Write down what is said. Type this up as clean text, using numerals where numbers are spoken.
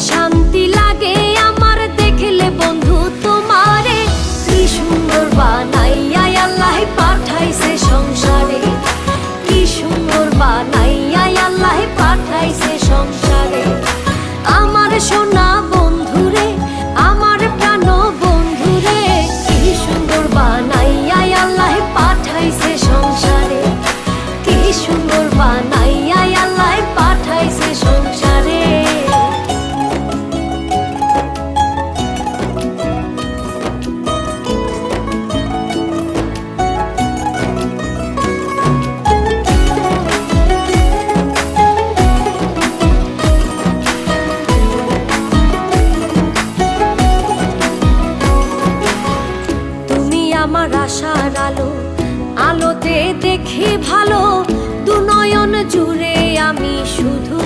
শান্তি লাগে আমার দেখলে বন্ধু তোমারে। কি সুন্দর বানাইয়া আল্লাহ পাঠাইছে সংসারে, কি সুন্দর বানাইয়া আল্লাহ পাঠাইছে সংসারে। আমার সোনা বন্ধুরে, আমার প্রাণ বন্ধুরে, কি সুন্দর বানাইয়া আল্লাহ পাঠাইছে সংসারে, কি সুন্দর বানাইয়া আল্লাহ পাঠাইছে সংসারে। আমার আশার আলো, আলোতে দেখি ভালো, দু নয়ন জুড়ে আমি শুধু